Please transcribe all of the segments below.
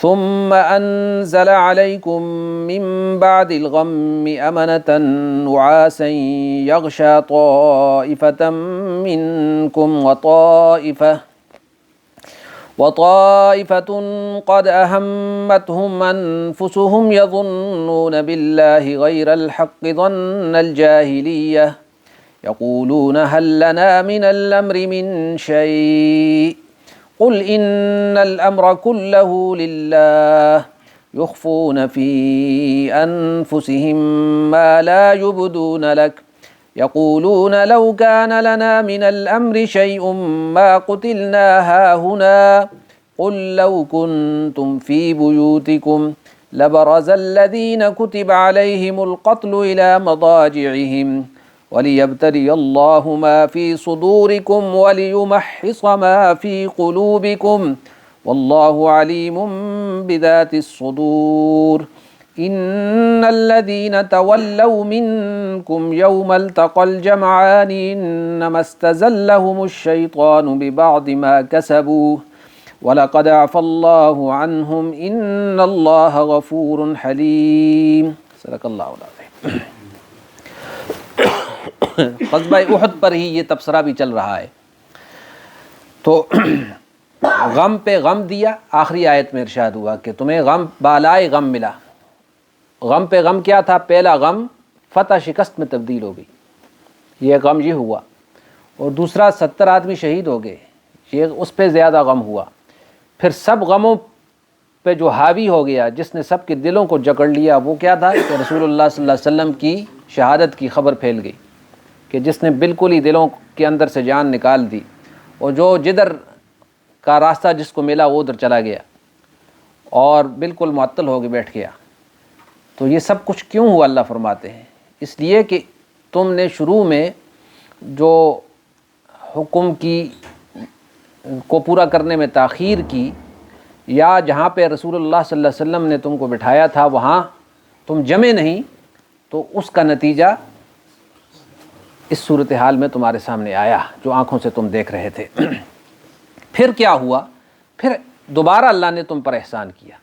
ثم أنزل عليكم من بعد الغم أمنة نعاسا يغشى طائفة منكم وطائفة قد أهمتهم أنفسهم يظنون بالله غير الحق ظن الجاهلية يقولون هل لنا من الأمر من شيء قل إن الأمر كله لله يخفون في أنفسهم ما لا يبدون لك يقولون لو كان لنا من الأمر شيء ما قتلنا هاهنا قل لو كنتم في بيوتكم لبرز الذين كتب عليهم القتل إلى مضاجعهم وَلِيَبْتَلِيَ اللَّهُ مَا فِي صُدُورِكُمْ وَلِيُمَحِّصَ مَا فِي قُلُوبِكُمْ وَاللَّهُ عَلِيمٌ بِذَاتِ الصُّدُورِ إِنَّ الَّذِينَ تَوَلَّوْا مِنكُمْ يَوْمَ الْتَقَى الْجَمْعَانِ إِنَّمَا اسْتَزَلَّهُمُ الشَّيْطَانُ بِبَعْضِ مَا كَسَبُوا وَلَقَدْ عَفَا اللَّهُ عَنْهُمْ إِنَّ اللَّهَ غَفُورٌ حَلِيمٌ صدق اللہ العظیم۔ غزوہ احد پر ہی یہ تبصرہ بھی چل رہا ہے، تو غم پہ غم دیا۔ آخری آیت میں ارشاد ہوا کہ تمہیں غم بالائے غم ملا۔ غم پہ غم کیا تھا؟ پہلا غم فتح شکست میں تبدیل ہو گئی، یہ غم یہ ہوا، اور دوسرا 70 آدمی شہید ہو گئے، یہ اس پہ زیادہ غم ہوا۔ پھر سب غموں پہ جو حاوی ہو گیا، جس نے سب کے دلوں کو جکڑ لیا، وہ کیا تھا کہ رسول اللہ صلی اللہ علیہ وسلم کی شہادت کی خبر پھیل گئی، کہ جس نے بالکل ہی دلوں کے اندر سے جان نکال دی، اور جو جدھر کا راستہ جس کو ملا وہ ادھر چلا گیا اور بالکل معطل ہو کے بیٹھ گیا۔ تو یہ سب کچھ کیوں ہوا؟ اللہ فرماتے ہیں اس لیے کہ تم نے شروع میں جو حکم کو پورا کرنے میں تاخیر کی، یا جہاں پہ رسول اللہ صلی اللہ علیہ وسلم نے تم کو بٹھایا تھا وہاں تم جمے نہیں، تو اس کا نتیجہ اس صورتحال میں تمہارے سامنے آیا جو آنکھوں سے تم دیکھ رہے تھے۔ پھر کیا ہوا؟ پھر دوبارہ اللہ نے تم پر احسان کیا،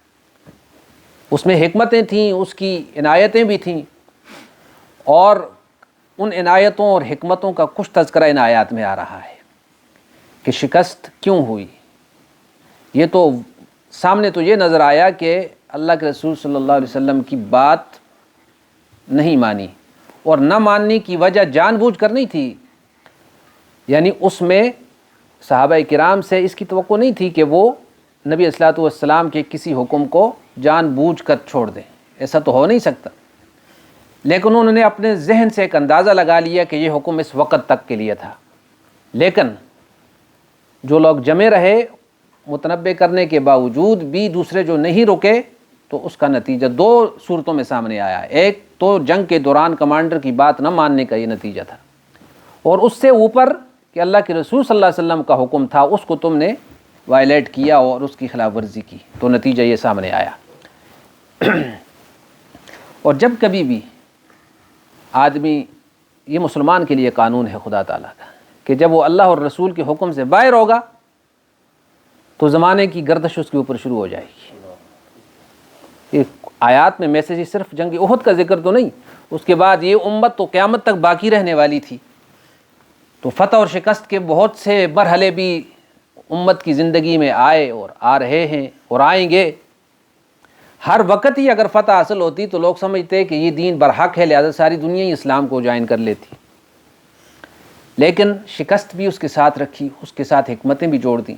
اس میں حکمتیں تھیں، اس کی عنایتیں بھی تھیں، اور ان عنایتوں اور حکمتوں کا کچھ تذکرہ ان آیات میں آ رہا ہے کہ شکست کیوں ہوئی۔ یہ تو سامنے تو یہ نظر آیا کہ اللہ کے رسول صلی اللہ علیہ وسلم کی بات نہیں مانی، اور نہ ماننے کی وجہ جان بوجھ کر نہیں تھی، یعنی اس میں صحابہ کرام سے اس کی توقع نہیں تھی کہ وہ نبی علیہ الصلوۃ والسلام کے کسی حکم کو جان بوجھ کر چھوڑ دیں، ایسا تو ہو نہیں سکتا، لیکن انہوں نے اپنے ذہن سے ایک اندازہ لگا لیا کہ یہ حکم اس وقت تک کے لیے تھا۔ لیکن جو لوگ جمے رہے، متنبع کرنے کے باوجود بھی دوسرے جو نہیں رکے، تو اس کا نتیجہ دو صورتوں میں سامنے آیا ہے۔ ایک تو جنگ کے دوران کمانڈر کی بات نہ ماننے کا یہ نتیجہ تھا، اور اس سے اوپر کہ اللہ کے رسول صلی اللہ علیہ وسلم کا حکم تھا، اس کو تم نے وائلیٹ کیا اور اس کی خلاف ورزی کی، تو نتیجہ یہ سامنے آیا۔ اور جب کبھی بھی آدمی، یہ مسلمان کے لیے قانون ہے خدا تعالیٰ کا، کہ جب وہ اللہ اور رسول کے حکم سے باہر ہوگا تو زمانے کی گردش اس کے اوپر شروع ہو جائے گی۔ آیات میں میسیج صرف جنگ احد کا ذکر تو نہیں، اس کے بعد یہ امت تو قیامت تک باقی رہنے والی تھی، تو فتح اور شکست کے بہت سے مرحلے بھی امت کی زندگی میں آئے اور آ رہے ہیں اور آئیں گے۔ ہر وقت ہی اگر فتح حاصل ہوتی تو لوگ سمجھتے کہ یہ دین برحق ہے، لہذا ساری دنیا ہی اسلام کو جوائن کر لیتی، لیکن شکست بھی اس کے ساتھ رکھی، اس کے ساتھ حکمتیں بھی جوڑ دیں۔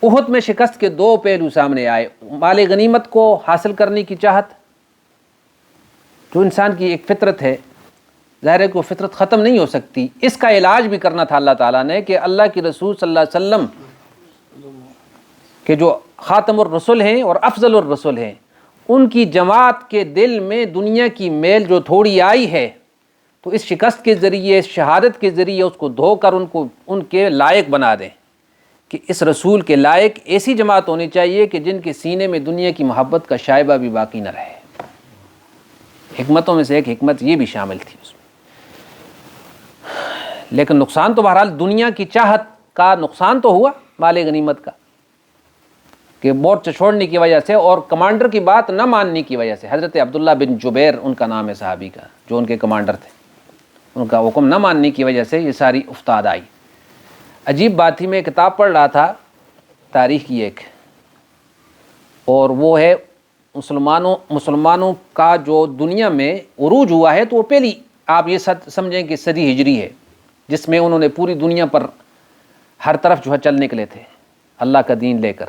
احد میں شکست کے دو پہلو سامنے آئے، مال غنیمت کو حاصل کرنے کی چاہت، جو انسان کی ایک فطرت ہے، ظاہر ہے کہ وہ فطرت ختم نہیں ہو سکتی، اس کا علاج بھی کرنا تھا اللہ تعالیٰ نے، کہ اللہ کی رسول صلی اللہ علیہ وسلم کہ جو خاتم الرسل ہیں اور افضل الرسل ہیں، ان کی جماعت کے دل میں دنیا کی میل جو تھوڑی آئی ہے، تو اس شکست کے ذریعے، اس شہادت کے ذریعے اس کو دھو کر ان کے لائق بنا دیں، کہ اس رسول کے لائق ایسی جماعت ہونی چاہیے کہ جن کے سینے میں دنیا کی محبت کا شائبہ بھی باقی نہ رہے۔ حکمتوں میں سے ایک حکمت یہ بھی شامل تھی اس میں، لیکن نقصان تو بہرحال دنیا کی چاہت کا نقصان تو ہوا، مال غنیمت کا، کہ مورچہ چھوڑنے کی وجہ سے اور کمانڈر کی بات نہ ماننے کی وجہ سے، حضرت عبداللہ بن جبیر ان کا نام ہے صحابی کا، جو ان کے کمانڈر تھے، ان کا حکم نہ ماننے کی وجہ سے یہ ساری افتاد آئی۔ عجیب بات تھی، میں کتاب پڑھ رہا تھا تاریخ کی ایک، اور وہ ہے مسلمانوں کا جو دنیا میں عروج ہوا ہے، تو وہ پہلی آپ یہ سمجھیں کہ صدی ہجری ہے، جس میں انہوں نے پوری دنیا پر ہر طرف جو ہے چل نکلے تھے اللہ کا دین لے کر۔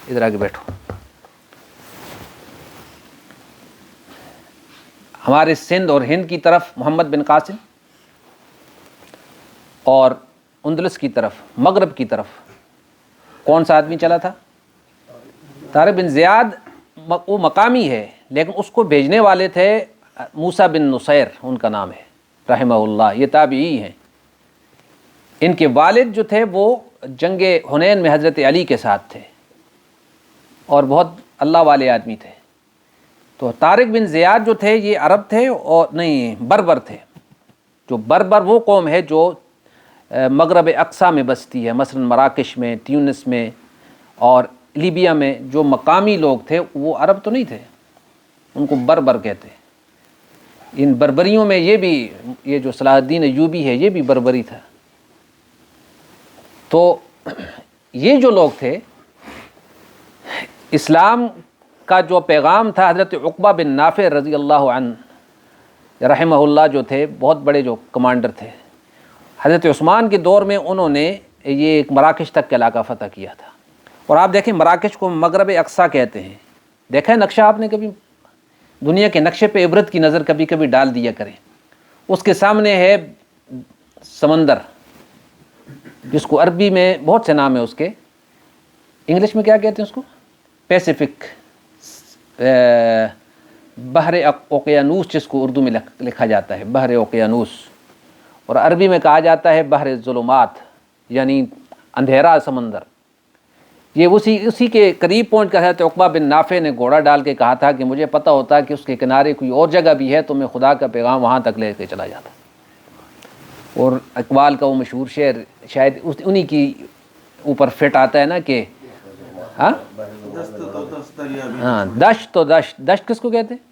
ادھر آگے بیٹھو۔ ہمارے سندھ اور ہند کی طرف محمد بن قاسم، اور اندلس کی طرف مغرب کی طرف کون سا آدمی چلا تھا؟ طارق بن زیاد۔ وہ مقامی ہے، لیکن اس کو بھیجنے والے تھے موسیٰ بن نصیر، ان کا نام ہے رحمہ اللہ، یہ تابعی ہیں۔ ان کے والد جو تھے وہ جنگ حنین میں حضرت علی کے ساتھ تھے اور بہت اللہ والے آدمی تھے۔ تو طارق بن زیاد جو تھے یہ عرب تھے، اور نہیں بربر تھے۔ جو بربر وہ قوم ہے جو مغرب اقصیٰ میں بستی ہے، مثلا مراکش میں، تیونس میں اور لیبیا میں جو مقامی لوگ تھے وہ عرب تو نہیں تھے، ان کو بربر کہتے ہیں۔ ان بربریوں میں یہ جو صلاح الدین ایوبی ہے یہ بھی بربری تھا۔ تو یہ جو لوگ تھے، اسلام کا جو پیغام تھا، حضرت عقبہ بن نافع رضی اللہ عنہ رحمہ اللہ جو تھے، بہت بڑے جو کمانڈر تھے، حضرت عثمان کے دور میں انہوں نے یہ ایک مراکش تک کا علاقہ فتح کیا تھا۔ اور آپ دیکھیں مراکش کو مغرب اقصیٰ کہتے ہیں۔ دیکھا ہے نقشہ آپ نے کبھی؟ دنیا کے نقشے پہ عبرت کی نظر کبھی کبھی ڈال دیا کریں۔ اس کے سامنے ہے سمندر، جس کو عربی میں بہت سے نام ہے اس کے، انگلش میں کیا کہتے ہیں اس کو؟ پیسیفک، بحر اوقیانوس جس کو اردو میں لکھا جاتا ہے، بحر اوقیانوس، اور عربی میں کہا جاتا ہے بحر ظلمات، یعنی اندھیرا سمندر۔ یہ اسی کے قریب پہنچ کر حضرت عقبہ بن نافع نے گھوڑا ڈال کے کہا تھا کہ مجھے پتہ ہوتا کہ اس کے کنارے کوئی اور جگہ بھی ہے تو میں خدا کا پیغام وہاں تک لے کے چلا جاتا۔ اور اقبال کا وہ مشہور شعر شاید انہی کی اوپر فٹ آتا ہے نا کہ ہاں دشت تو دشت، دشت کس کو کہتے ہیں؟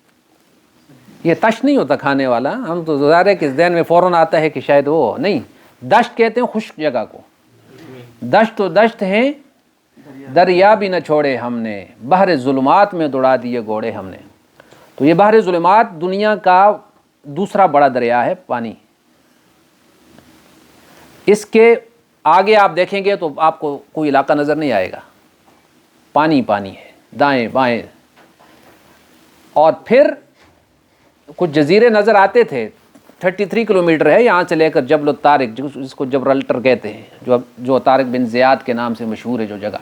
یہ تش نہیں ہوتا کھانے والا، ہم تو ظاہر ہے کہ ذہن میں فوراً آتا ہے کہ شاید وہ نہیں، دشت کہتے ہیں خشک جگہ کو۔ دشت تو دشت ہیں، دریا بھی نہ چھوڑے ہم نے، بحر ظلمات میں دوڑا دیے گھوڑے ہم نے۔ تو یہ بحر ظلمات دنیا کا دوسرا بڑا دریا ہے پانی۔ اس کے آگے آپ دیکھیں گے تو آپ کو کوئی علاقہ نظر نہیں آئے گا، پانی پانی ہے دائیں بائیں۔ اور پھر کچھ جزیرے نظر آتے تھے، 33 کلومیٹر ہے یہاں سے لے کر جبل الطارق، جس کو جبرالٹر کہتے ہیں، جو طارق بن زیاد کے نام سے مشہور ہے جو جگہ،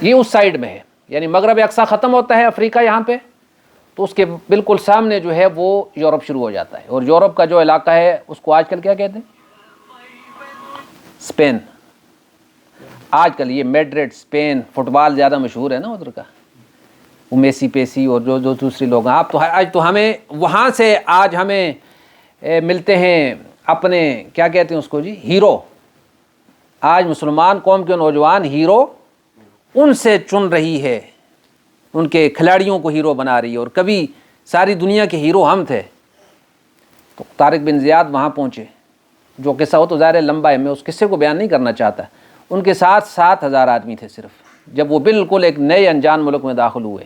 یہ اس سائیڈ میں ہے۔ یعنی مغرب اقصیٰ ختم ہوتا ہے افریقہ یہاں پہ، تو اس کے بالکل سامنے جو ہے وہ یورپ شروع ہو جاتا ہے۔ اور یورپ کا جو علاقہ ہے اس کو آج کل کیا کہتے ہیں؟ اسپین۔ آج کل یہ میڈرڈ، اسپین، فٹ بال زیادہ مشہور ہے نا ادھر کا، وہ میسی پیسی اور جو دوسری لوگ ہیں۔ آپ تو آج تو ہمیں وہاں سے آج ہمیں ملتے ہیں اپنے کیا کہتے ہیں اس کو جی، ہیرو۔ آج مسلمان قوم کے نوجوان ہیرو ان سے چن رہی ہے، ان کے کھلاڑیوں کو ہیرو بنا رہی ہے، اور کبھی ساری دنیا کے ہیرو ہم تھے۔ تو طارق بن زیاد وہاں پہنچے، جو قصہ ہو تو ظاہر لمبا ہے، میں اس قصے کو بیان نہیں کرنا چاہتا۔ ان کے ساتھ 7,000 آدمی تھے صرف، جب وہ بالکل ایک نئے انجان ملک میں داخل ہوئے۔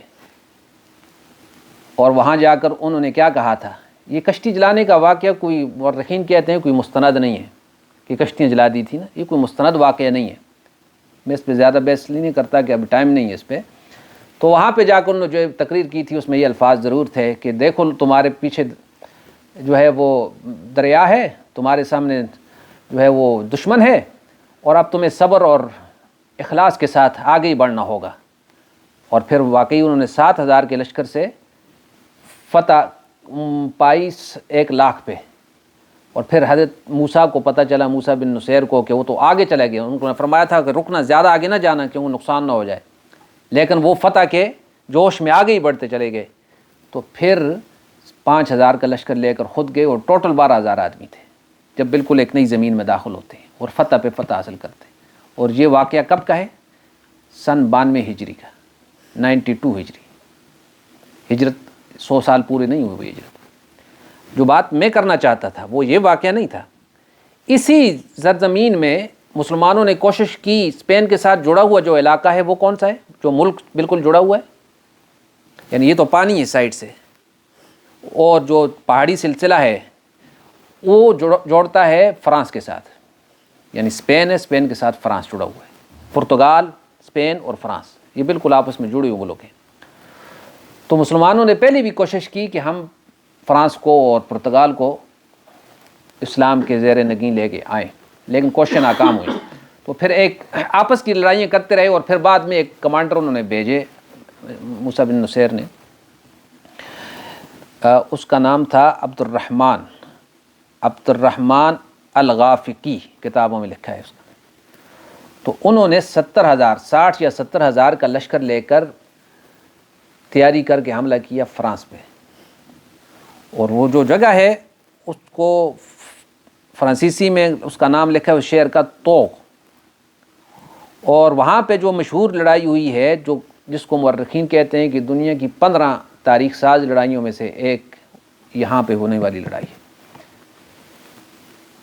اور وہاں جا کر انہوں نے کیا کہا تھا؟ یہ کشتی جلانے کا واقعہ کوئی مورخین کہتے ہیں کوئی مستند نہیں ہے کہ کشتیاں جلا دی تھی نا، یہ کوئی مستند واقعہ نہیں ہے۔ میں اس پہ زیادہ بحث نہیں کرتا کہ اب ٹائم نہیں ہے اس پہ۔ تو وہاں پہ جا کر انہوں نے جو تقریر کی تھی اس میں یہ الفاظ ضرور تھے کہ دیکھو تمہارے پیچھے جو ہے وہ دریا ہے، تمہارے سامنے جو ہے وہ دشمن ہے، اور اب تمہیں صبر اور اخلاص کے ساتھ آگے ہی بڑھنا ہوگا۔ اور پھر واقعی انہوں نے 7,000 کے لشکر سے فتح پائی 1,00,000 پہ۔ اور پھر حضرت موسیٰ کو پتہ چلا، موسیٰ بن نصیر کو، کہ وہ تو آگے چلے گئے، ان کو نے فرمایا تھا کہ رکنا، زیادہ آگے نہ جانا کیونکہ نقصان نہ ہو جائے، لیکن وہ فتح کے جوش میں آگے ہی بڑھتے چلے گئے۔ تو پھر 5,000 کا لشکر لے کر خود گئے، اور ٹوٹل 12,000 آدمی تھے، جب بالکل ایک نئی زمین میں داخل ہوتے ہیں اور فتح پہ فتح حاصل کرتے ہیں۔ اور یہ واقعہ کب کا ہے؟ سن 92 ہجری کا۔ 92 ہجری، ہجرت 100 سال پورے نہیں ہوئے ہجرت۔ جو بات میں کرنا چاہتا تھا وہ یہ واقعہ نہیں تھا، اسی سرزمین میں مسلمانوں نے کوشش کی، اسپین کے ساتھ جڑا ہوا جو علاقہ ہے وہ کون سا ہے، جو ملک بالکل جڑا ہوا ہے، یعنی یہ تو پانی ہے سائڈ سے، اور جو پہاڑی سلسلہ ہے وہ جوڑتا ہے فرانس کے ساتھ، یعنی اسپین ہے، اسپین کے ساتھ فرانس جڑا ہوا ہے، پرتگال، اسپین اور فرانس یہ بالکل آپس میں جڑے ہوئے ملک ہیں۔ تو مسلمانوں نے پہلے بھی کوشش کی کہ ہم فرانس کو اور پرتگال کو اسلام کے زیر نگین لے کے آئیں، لیکن کوشش ناکام ہوئی۔ تو پھر ایک آپس کی لڑائیاں کرتے رہے، اور پھر بعد میں ایک کمانڈر انہوں نے بھیجے، موسیٰ بن نصیر نے، اس کا نام تھا عبد الرحمن الغافقی، کتابوں میں لکھا ہے اس کا۔ تو انہوں نے 60 یا 70,000 کا لشکر لے کر تیاری کر کے حملہ کیا فرانس پہ، اور وہ جو جگہ ہے اس کو فرانسیسی میں اس کا نام لکھا ہے اس شہر کا توق، اور وہاں پہ جو مشہور لڑائی ہوئی ہے، جس کو مورخین کہتے ہیں کہ دنیا کی 15 تاریخ ساز لڑائیوں میں سے ایک یہاں پہ ہونے والی لڑائی ہے۔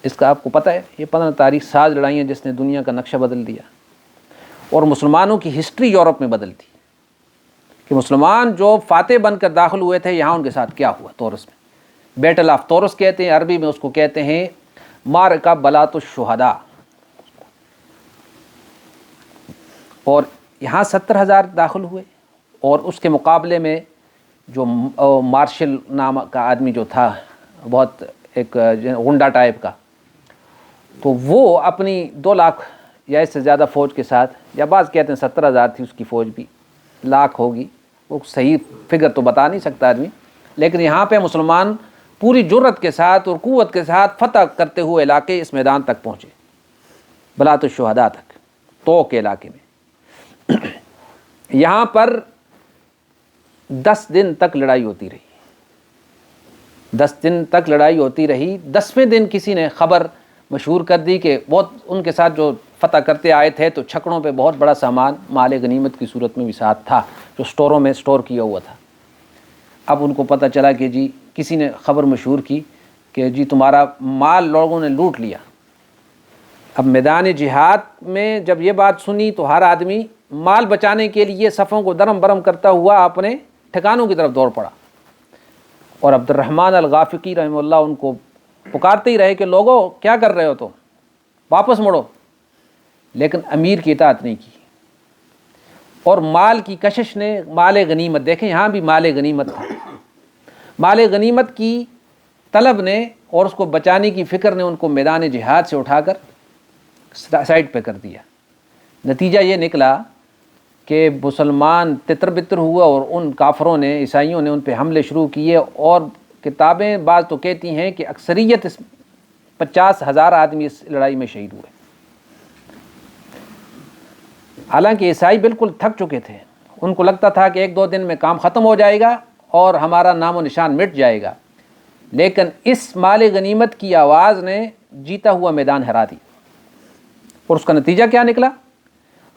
اس کا آپ کو پتہ ہے، یہ 15 تاریخ ساز لڑائیاں جس نے دنیا کا نقشہ بدل دیا، اور مسلمانوں کی ہسٹری یورپ میں بدل دی، کہ مسلمان جو فاتح بن کر داخل ہوئے تھے یہاں ان کے ساتھ کیا ہوا تورس میں۔ بیٹل آف تورس کہتے ہیں، عربی میں اس کو کہتے ہیں معرکہ بلات الشہداء، اور یہاں 70,000 داخل ہوئے، اور اس کے مقابلے میں جو مارشل نام کا آدمی جو تھا، بہت ایک غنڈا ٹائپ کا، تو وہ اپنی 2 لاکھ یا اس سے زیادہ فوج کے ساتھ، یا بعض کہتے ہیں 70,000 تھی اس کی فوج بھی، لاکھ ہوگی، وہ صحیح فگر تو بتا نہیں سکتا آدمی، لیکن یہاں پہ مسلمان پوری جرت کے ساتھ اور قوت کے ساتھ فتح کرتے ہوئے علاقے اس میدان تک پہنچے، بلات الشہداء تک، تو کے علاقے میں۔ یہاں پر 10 دن تک لڑائی ہوتی رہی، 10 دن تک لڑائی ہوتی رہی۔ 10ویں دن کسی نے خبر مشہور کر دی کہ بہت ان کے ساتھ جو فتح کرتے آئے تھے تو چھکڑوں پہ بہت بڑا سامان مال غنیمت کی صورت میں بھی ساتھ تھا، جو سٹوروں میں سٹور کیا ہوا تھا۔ اب ان کو پتہ چلا کہ جی کسی نے خبر مشہور کی کہ جی تمہارا مال لوگوں نے لوٹ لیا۔ اب میدان جہاد میں جب یہ بات سنی تو ہر آدمی مال بچانے کے لیے صفوں کو درم برم کرتا ہوا اپنے ٹھکانوں کی طرف دوڑ پڑا، اور عبد الرحمن الغافقی رحمہ اللہ ان کو پکارتے ہی رہے کہ لوگوں کیا کر رہے ہو تم، واپس مڑو، لیکن امیر کی اطاعت نہیں کی، اور مال کی کشش نے، مال غنیمت، دیکھیں یہاں بھی مال غنیمت تھا، مال غنیمت کی طلب نے اور اس کو بچانے کی فکر نے ان کو میدان جہاد سے اٹھا کر سائڈ پہ کر دیا۔ نتیجہ یہ نکلا کہ مسلمان تتر بتر ہوا، اور ان کافروں نے، عیسائیوں نے ان پہ حملے شروع کیے، اور کتابیں بعض تو کہتی ہیں کہ اکثریت 50,000 آدمی اس لڑائی میں شہید ہوئے۔ حالانکہ عیسائی بالکل تھک چکے تھے، ان کو لگتا تھا کہ 1-2 دن میں کام ختم ہو جائے گا اور ہمارا نام و نشان مٹ جائے گا، لیکن اس مال غنیمت کی آواز نے جیتا ہوا میدان ہرا دی، اور اس کا نتیجہ کیا نکلا؟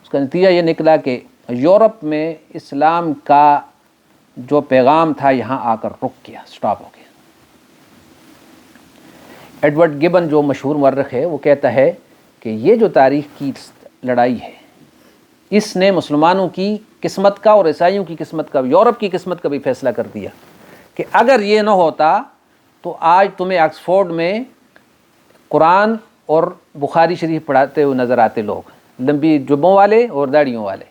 اس کا نتیجہ یہ نکلا کہ یورپ میں اسلام کا جو پیغام تھا یہاں آ کر رک گیا، سٹاپ ہو گیا۔ ایڈورڈ گبن جو مشہور مورخ ہے وہ کہتا ہے کہ یہ جو تاریخ کی لڑائی ہے اس نے مسلمانوں کی قسمت کا اور عیسائیوں کی قسمت کا، یورپ کی قسمت کا بھی فیصلہ کر دیا، کہ اگر یہ نہ ہوتا تو آج تمہیں آکسفورڈ میں قرآن اور بخاری شریف پڑھاتے ہوئے نظر آتے لوگ، لمبی جبوں والے اور داڑھیوں والے۔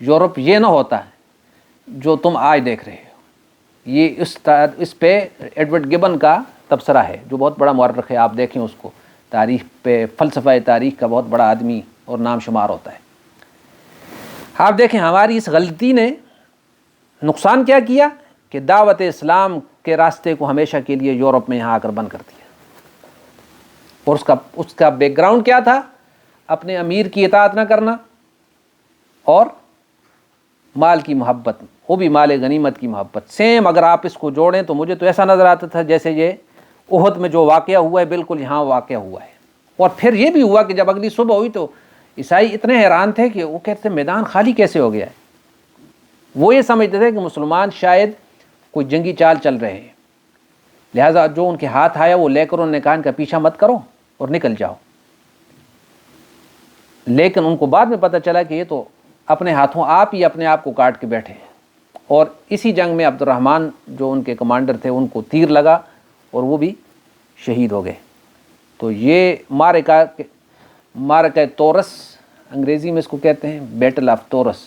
یورپ یہ نہ ہوتا جو تم آج دیکھ رہے ہو۔ یہ اس پہ ایڈورڈ گبن کا تبصرہ ہے، جو بہت بڑا مورخ ہے، آپ دیکھیں اس کو، تاریخ پہ، فلسفہ تاریخ کا بہت بڑا آدمی اور نام شمار ہوتا ہے۔ آپ دیکھیں ہماری اس غلطی نے نقصان کیا کیا کہ دعوت اسلام کے راستے کو ہمیشہ کے لیے یورپ میں یہاں آ کر بند کر دیا، اور اس کا بیک گراؤنڈ کیا تھا؟ اپنے امیر کی اطاعت نہ کرنا اور مال کی محبت، وہ بھی مال غنیمت کی محبت۔ سیم اگر آپ اس کو جوڑیں تو مجھے تو ایسا نظر آتا تھا جیسے یہ احد میں جو واقعہ ہوا ہے بالکل یہاں واقعہ ہوا ہے۔ اور پھر یہ بھی ہوا کہ جب اگلی صبح ہوئی تو عیسائی اتنے حیران تھے کہ وہ کہتے میدان خالی کیسے ہو گیا ہے، وہ یہ سمجھتے تھے کہ مسلمان شاید کوئی جنگی چال چل رہے ہیں، لہٰذا جو ان کے ہاتھ آیا وہ لے کر انہوں نے کہا ان کا پیچھا مت کرو اور نکل جاؤ۔ لیکن ان کو بعد میں پتہ چلا کہ یہ تو اپنے ہاتھوں آپ ہی اپنے آپ کو کاٹ کے بیٹھے ہیں، اور اسی جنگ میں عبد الرحمن جو ان کے کمانڈر تھے ان کو تیر لگا اور وہ بھی شہید ہو گئے۔ تو یہ معرکہ تورس انگریزی میں اس کو کہتے ہیں، بیٹل آف تورس،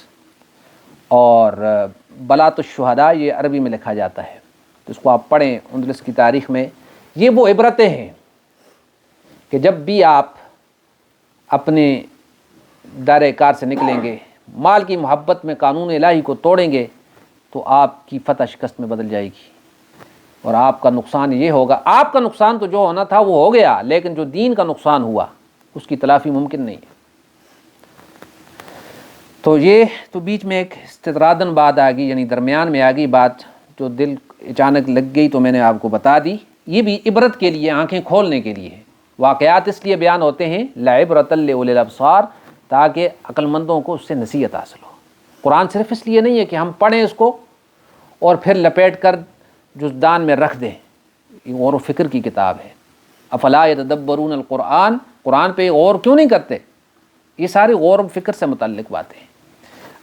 اور بلاۃ الشہداء یہ عربی میں لکھا جاتا ہے، تو اس کو آپ پڑھیں اندلس کی تاریخ میں۔ یہ وہ عبرتیں ہیں کہ جب بھی آپ اپنے دائرۂ کار سے نکلیں گے، مال کی محبت میں قانون الہی کو توڑیں گے، تو آپ کی فتح شکست میں بدل جائے گی، اور آپ کا نقصان یہ ہوگا۔ آپ کا نقصان تو جو ہونا تھا وہ ہو گیا، لیکن جو دین کا نقصان ہوا اس کی تلافی ممکن نہیں ہے۔ تو یہ تو بیچ میں ایک استطرادن بات آ گئی، یعنی درمیان میں آ گئی بات جو دل اچانک لگ گئی، تو میں نے آپ کو بتا دی۔ یہ بھی عبرت کے لیے، آنکھیں کھولنے کے لیے ہے۔ واقعات اس لیے بیان ہوتے ہیں لعبرۃ لأولی الابصار، تاکہ عقل مندوں کو اس سے نصیحت حاصل ہو۔ قرآن صرف اس لیے نہیں ہے کہ ہم پڑھیں اس کو اور پھر لپیٹ کر جزدان میں رکھ دیں، یہ غور و فکر کی کتاب ہے۔ افلا یتدبرون القرآن، قرآن پہ غور کیوں نہیں کرتے؟ یہ ساری غور و فکر سے متعلق باتیں ہیں۔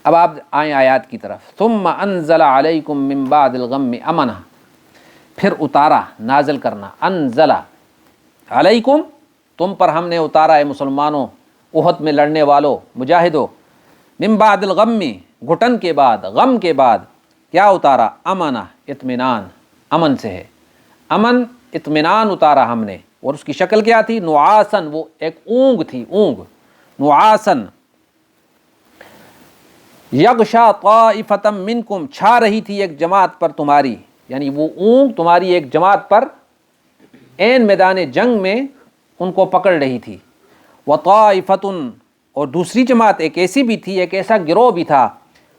اب آپ آئیں آیات کی طرف۔ ثم انزل علیکم من بعد الغم امنا، پھر اتارا، نازل کرنا، انزل علیکم، تم پر ہم نے اتارا ہے مسلمانوں، احد میں لڑنے والوں، مجاہدوں، من بعد الغم، گھٹن کے بعد، غم کے بعد کیا اتارا؟ امنا، اطمینان، امن سے ہے، امن اطمینان اتارا ہم نے، اور اس کی شکل کیا تھی؟ نعاسن، وہ ایک اونگ تھی، اونگ، نعاسن یغشا طائفۃ منکم، چھا رہی تھی ایک جماعت پر تمہاری، یعنی وہ اونگ تمہاری ایک جماعت پر عین میدان جنگ میں ان کو پکڑ رہی تھی۔ وطائفۃ، اور دوسری جماعت ایک ایسی بھی تھی، ایک ایسا گروہ بھی تھا،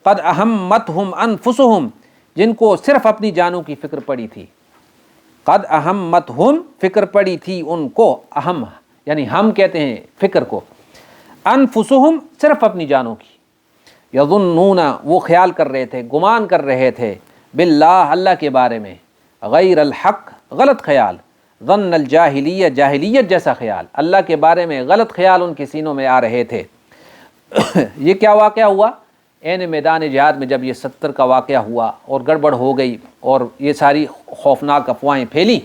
قد اہمتہم انفسہم، جن کو صرف اپنی جانوں کی فکر پڑی تھی۔ قد اہمتہم، فکر پڑی تھی ان کو، اہم یعنی ہم کہتے ہیں فکر کو، انفسہم، صرف اپنی جانوں کی، یظنون، وہ خیال کر رہے تھے، گمان کر رہے تھے، باللہ، اللہ کے بارے میں، غیر الحق، غلط خیال، ظن الجاہلیہ، جاہلیت جیسا خیال، اللہ کے بارے میں غلط خیال ان کے سینوں میں آ رہے تھے۔ یہ کیا واقعہ ہوا؟ عین میدان جہاد میں جب یہ 70 کا واقعہ ہوا اور گڑبڑ ہو گئی اور یہ ساری خوفناک افواہیں پھیلی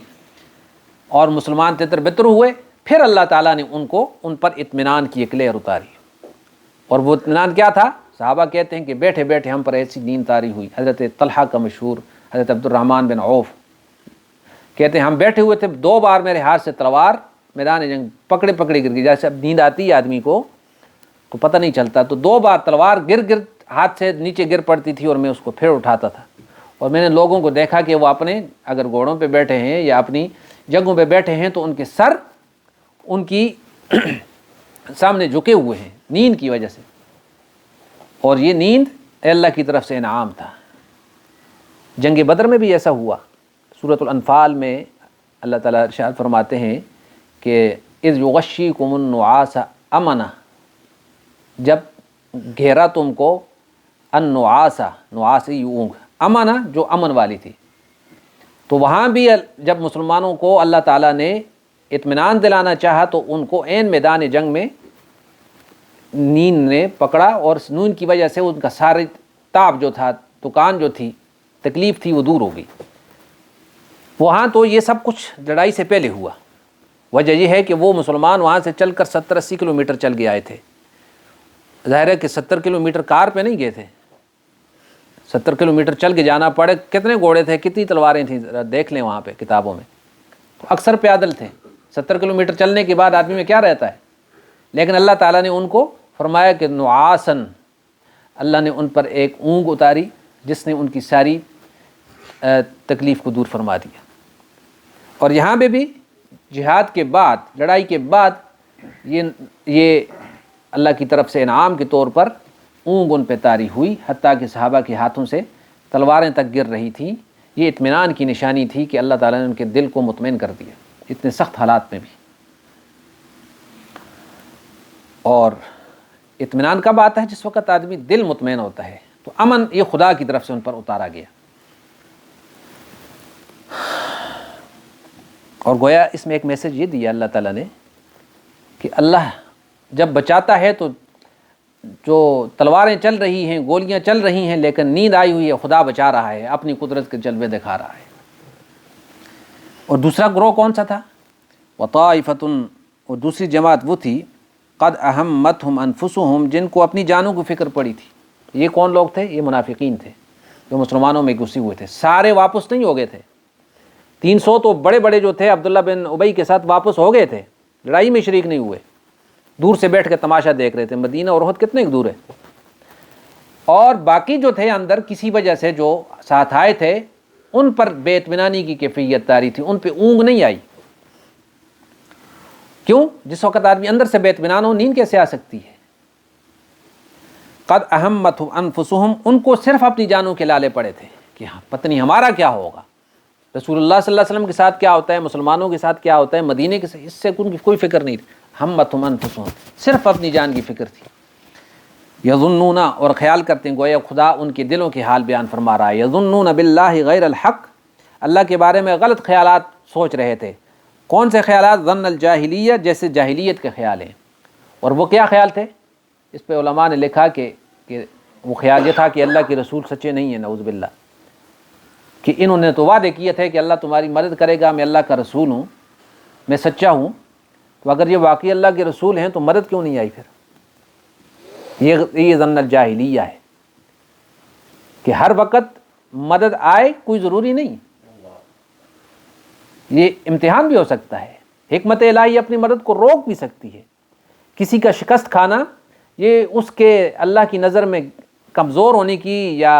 اور مسلمان تتر بتر ہوئے، پھر اللہ تعالیٰ نے ان پر اطمینان کی ایک لہر اتاری، اور وہ اطمینان کیا تھا؟ صحابہ کہتے ہیں کہ بیٹھے بیٹھے ہم پر ایسی نیند طاری ہوئی۔ حضرت طلحہ کا مشہور، حضرت عبد الرحمن بن عوف کہتے ہیں ہم بیٹھے ہوئے تھے، 2 بار میرے ہاتھ سے تلوار میدان جنگ پکڑے گر گئی، جیسے اب نیند آتی ہے آدمی کو تو پتہ نہیں چلتا، تو 2 بار تلوار گر ہاتھ سے نیچے گر پڑتی تھی اور میں اس کو پھر اٹھاتا تھا، اور میں نے لوگوں کو دیکھا کہ وہ اپنے اگر گھوڑوں پہ بیٹھے ہیں یا اپنی جنگوں پہ بیٹھے ہیں تو ان کے سر ان کی سامنے جھکے ہوئے ہیں نیند کی وجہ سے، اور یہ نیند اللہ کی طرف سے انعام تھا۔ جنگ بدر میں بھی ایسا ہوا۔ سورۃ الانفال میں اللہ تعالیٰ ارشاد فرماتے ہیں کہ اذ یغشیکم النعاس امنا، جب گھیرا تم کو، النعاس، نعاس اونگ، امنا جو امن والی تھی، تو وہاں بھی جب مسلمانوں کو اللہ تعالیٰ نے اطمینان دلانا چاہا تو ان کو عین میدان جنگ میں نیند نے پکڑا، اور اس نیند کی وجہ سے ان کا سارے تاب جو تھا، تکان جو تھی، تکلیف تھی، وہ دور ہو گئی۔ وہاں تو یہ سب کچھ لڑائی سے پہلے ہوا۔ وجہ یہ ہے کہ وہ مسلمان وہاں سے چل کر 70-80 کلومیٹر چل کے آئے تھے۔ ظاہر ہے کہ 70 کلومیٹر کار پہ نہیں گئے تھے، 70 کلومیٹر چل کے جانا پڑے۔ کتنے گھوڑے تھے، کتنی تلواریں تھیں، ذرا دیکھ لیں وہاں پہ کتابوں میں، تو اکثر پیدل تھے۔ 70 کلومیٹر چلنے کے بعد آدمی میں کیا رہتا ہے، لیکن اللہ تعالیٰ نے ان کو فرمایا کہ نعاسن، اللہ نے ان پر ایک اونگ اتاری جس نے ان کی ساری تکلیف کو دور فرما دیا۔ اور یہاں پہ بھی جہاد کے بعد، لڑائی کے بعد، یہ اللہ کی طرف سے انعام کے طور پر اونگ ان پہ طاری ہوئی، حتیٰ کہ صحابہ کے ہاتھوں سے تلواریں تک گر رہی تھیں۔ یہ اطمینان کی نشانی تھی کہ اللہ تعالیٰ نے ان کے دل کو مطمئن کر دیا اتنے سخت حالات میں بھی۔ اور اطمینان کب آتا ہے؟ جس وقت آدمی دل مطمئن ہوتا ہے، تو امن یہ خدا کی طرف سے ان پر اتارا گیا. اور گویا اس میں ایک میسج یہ دیا اللہ تعالیٰ نے کہ اللہ جب بچاتا ہے تو جو تلواریں چل رہی ہیں، گولیاں چل رہی ہیں، لیکن نیند آئی ہوئی ہے، خدا بچا رہا ہے، اپنی قدرت کے جلوے دکھا رہا ہے. اور دوسرا گروہ کون سا تھا؟ وطائفتن، اور دوسری جماعت وہ تھی قد اہمتہم انفسہم، جن کو اپنی جانوں کی فکر پڑی تھی. یہ کون لوگ تھے؟ یہ منافقین تھے جو مسلمانوں میں گھسے ہوئے تھے. سارے واپس نہیں ہو گئے تھے، 300 تو بڑے بڑے جو تھے عبداللہ بن ابی کے ساتھ واپس ہو گئے تھے، لڑائی میں شریک نہیں ہوئے، دور سے بیٹھ کے تماشا دیکھ رہے تھے. مدینہ اور احد کتنے دور ہے. اور باقی جو تھے اندر کسی وجہ سے جو ساتھ آئے تھے ان پر بے اطمینانی کی کیفیت طاری تھی، ان پہ اونگ نہیں آئی. کیوں؟ جس وقت آدمی اندر سے بے اطمینان ہو، نیند کیسے آ سکتی ہے؟ قد اہمتہم انفسہم، ان کو صرف اپنی جانوں کے لالے پڑے تھے کہ ہاں پتہ نہیں ہمارا کیا ہوگا، رسول اللہ صلی اللہ علیہ وسلم کے ساتھ کیا ہوتا ہے، مسلمانوں کے ساتھ کیا ہوتا ہے، مدینے کے ساتھ، اس سے ان کی کوئی فکر نہیں تھی. ہمتہم انفسہم، صرف اپنی جان کی فکر تھی. یظنون، اور خیال کرتے ہیں، گویا خدا ان کے دلوں کے حال بیان فرما رہا ہے. یظنون باللہ غیر الحق، اللہ کے بارے میں غلط خیالات سوچ رہے تھے. کون سے خیالات؟ ظن الجاہلیہ، جیسے جاہلیت کے خیال ہیں. اور وہ کیا خیال تھے؟ اس پہ علماء نے لکھا کہ وہ خیال یہ تھا کہ اللہ کے رسول سچے نہیں ہیں، نعوذ باللہ، کہ انہوں نے تو وعدے کیے تھے کہ اللہ تمہاری مدد کرے گا، میں اللہ کا رسول ہوں، میں سچا ہوں. تو اگر یہ واقعی اللہ کے رسول ہیں تو مدد کیوں نہیں آئی پھر؟ یہ ظن الجاہلیہ ہے کہ ہر وقت مدد آئے کوئی ضروری نہیں، یہ امتحان بھی ہو سکتا ہے. حکمت الہی اپنی مدد کو روک بھی سکتی ہے. کسی کا شکست کھانا یہ اس کے اللہ کی نظر میں کمزور ہونے کی یا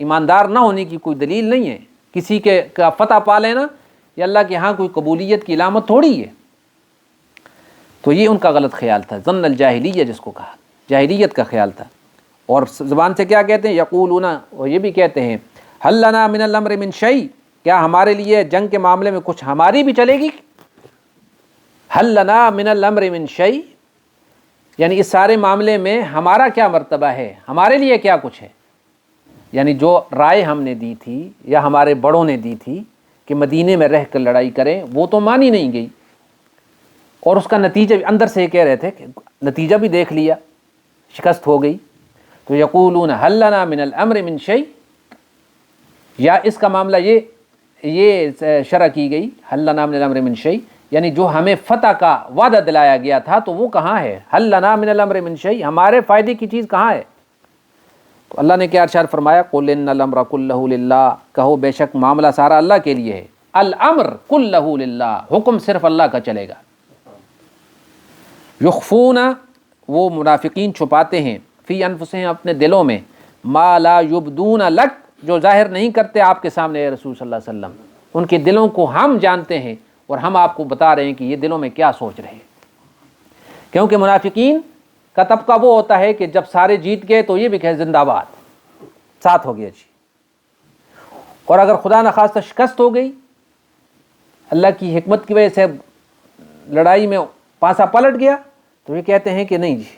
ایماندار نہ ہونے کی کوئی دلیل نہیں ہے. کسی کے کا فتح پا لینا یہ اللہ کے ہاں کوئی قبولیت کی علامت تھوڑی ہے. تو یہ ان کا غلط خیال تھا، ظن الجاہلیہ جس کو کہا، جاہلیت کا خیال تھا. اور زبان سے کیا کہتے ہیں؟ یقولون، اور یہ بھی کہتے ہیں حل لنا من الامر من شیء، کیا ہمارے لیے جنگ کے معاملے میں کچھ ہماری بھی چلے گی؟ حل لنا من الامر من شیء، یعنی اس سارے معاملے میں ہمارا کیا مرتبہ ہے، ہمارے لیے کیا کچھ ہے. یعنی جو رائے ہم نے دی تھی یا ہمارے بڑوں نے دی تھی کہ مدینے میں رہ کر لڑائی کریں، وہ تو مانی نہیں گئی. اور اس کا نتیجہ اندر سے یہ کہہ رہے تھے کہ نتیجہ بھی دیکھ لیا، شکست ہو گئی. تو یقولون حل لنا من الامر من شیء، یا اس کا معاملہ یہ شرح کی گئی حل لنا من الامر من شیء، یعنی جو ہمیں فتح کا وعدہ دلایا گیا تھا تو وہ کہاں ہے؟ حل لنا من الامر من شیء، ہمارے فائدے کی چیز کہاں ہے؟ تو اللہ نے کیا ارشاد فرمایا؟ قل ان الامر کلہ للہ، کہو بے شک معاملہ سارا اللہ کے لیے ہے. الامر کلہ للہ، حکم صرف اللہ کا چلے گا. یخفون، وہ منافقین چھپاتے ہیں، فی انفسہم، اپنے دلوں میں، ما لا یبدون لک، جو ظاہر نہیں کرتے آپ کے سامنے اے رسول صلی اللہ علیہ وسلم. ان کے دلوں کو ہم جانتے ہیں اور ہم آپ کو بتا رہے ہیں کہ یہ دلوں میں کیا سوچ رہے ہیں. کیونکہ منافقین کا طبقہ وہ ہوتا ہے کہ جب سارے جیت گئے تو یہ بھی کہے زندہ باد، ساتھ ہو گیا جی. اور اگر خدا نخواستہ شکست ہو گئی، اللہ کی حکمت کی وجہ سے لڑائی میں پانسا پلٹ گیا، تو یہ کہتے ہیں کہ نہیں جی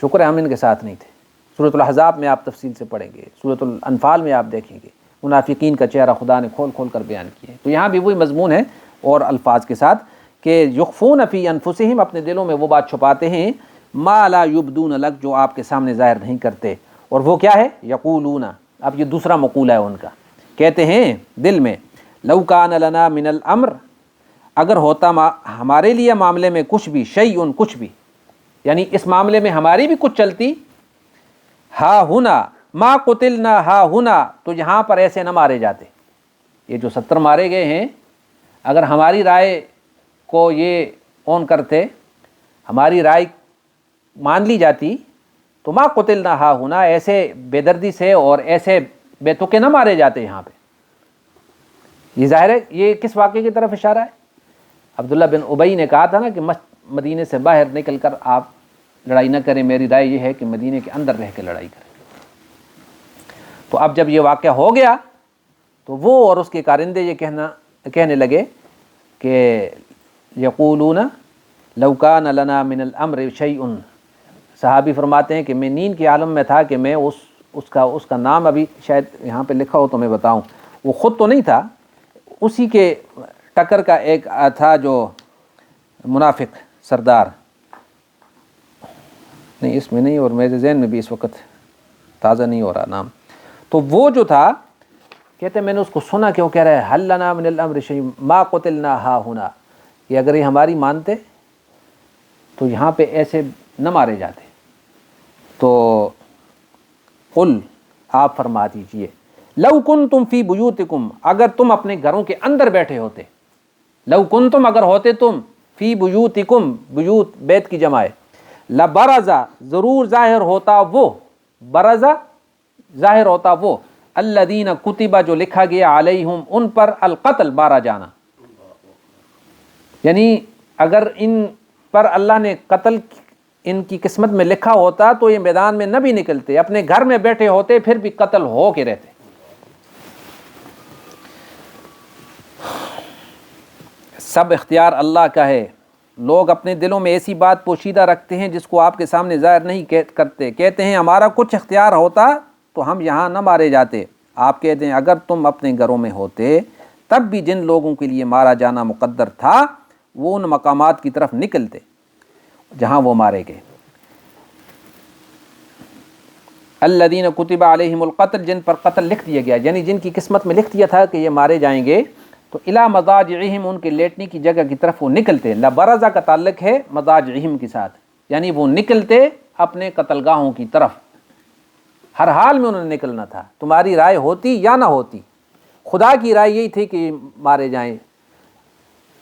شکر ہے ہم ان کے ساتھ نہیں تھے. سورۃ الاحزاب میں آپ تفصیل سے پڑھیں گے، سورۃ الانفال میں آپ دیکھیں گے منافقین کا چہرہ خدا نے کھول کھول کر بیان کیا ہے. تو یہاں بھی وہی مضمون ہے اور الفاظ کے ساتھ کہ یخفون فی انفسہم، اپنے دلوں میں وہ بات چھپاتے ہیں، ما لا یبدون لک، جو آپ کے سامنے ظاہر نہیں کرتے. اور وہ کیا ہے؟ یقولون، اب یہ دوسرا مقولہ ہے ان کا، کہتے ہیں دل میں، لو کان لنا من الامر، اگر ہوتا ہمارے لیے معاملے میں کچھ بھی، شیء، کچھ بھی، یعنی اس معاملے میں ہماری بھی کچھ چلتی، ہا ہنا ما قتلنا ہا ہنا، تو یہاں پر ایسے نہ مارے جاتے. یہ جو 70 مارے گئے ہیں، اگر ہماری رائے کو یہ اون کرتے، ہماری رائے مان لی جاتی، تو ما قتلنا ہا ہنا، ایسے بے دردی سے اور ایسے بے تکے نہ مارے جاتے یہاں پہ. یہ ظاہر ہے یہ کس واقعے کی طرف اشارہ ہے؟ عبداللہ بن ابی نے کہا تھا نا کہ مدینے سے باہر نکل کر آپ لڑائی نہ کریں، میری رائے یہ ہے کہ مدینے کے اندر رہ کے لڑائی کریں. تو اب جب یہ واقعہ ہو گیا تو وہ اور اس کے کارندے یہ کہنے لگے کہ یقولون لو کان لنا من الامر شیء. صحابی فرماتے ہیں کہ میں نیند کے عالم میں تھا کہ میں اس اس کا نام ابھی شاید یہاں پہ لکھا ہو تو میں بتاؤں، وہ خود تو نہیں تھا، اسی کے ٹکر کا ایک تھا جو منافق سردار، نہیں اس میں نہیں، اور میرے ذہن میں بھی اس وقت تازہ نہیں ہو رہا نام، تو وہ جو تھا کہتے میں نے اس کو سنا کہ وہ کہہ رہا ہے حل لنا من الامر شیء ما قتلنا ہا ہنا، کہ اگر یہ ہماری مانتے تو یہاں پہ ایسے نہ مارے جاتے۔ تو قل آپ فرما دیجئے لو کنتم فی بیوتکم، اگر تم اپنے گھروں کے اندر بیٹھے ہوتے، لو کنتم اگر ہوتے تم فی بیوتکم، بیوت بیت کی جمع ہے، لبرزا ضرور ظاہر ہوتا وہ، برزا ظاہر ہوتا وہ، الذین کتبہ جو لکھا گیا علیہم ان پر، القتل مارا جانا، یعنی اگر ان پر اللہ نے قتل ان کی قسمت میں لکھا ہوتا تو یہ میدان میں نہ بھی نکلتے، اپنے گھر میں بیٹھے ہوتے پھر بھی قتل ہو کے رہتے۔ سب اختیار اللہ کا ہے، لوگ اپنے دلوں میں ایسی بات پوشیدہ رکھتے ہیں جس کو آپ کے سامنے ظاہر نہیں کرتے، کہتے ہیں ہمارا کچھ اختیار ہوتا تو ہم یہاں نہ مارے جاتے۔ آپ کہتے ہیں اگر تم اپنے گھروں میں ہوتے تب بھی جن لوگوں کے لیے مارا جانا مقدر تھا وہ ان مقامات کی طرف نکلتے جہاں وہ مارے گئے۔ الذین کتب علیہم القتل، جن پر قتل لکھ دیا گیا، یعنی جن کی قسمت میں لکھ دیا تھا کہ یہ مارے جائیں گے، تو الی مضاجعہم، ان کے لیٹنے کی جگہ کی طرف وہ نکلتے۔ لبرزہ کا تعلق ہے مضاجعہم کے ساتھ، یعنی وہ نکلتے اپنے قتل گاہوں کی طرف، ہر حال میں انہوں نے نکلنا تھا، تمہاری رائے ہوتی یا نہ ہوتی۔ خدا کی رائے یہی تھی کہ مارے جائیں،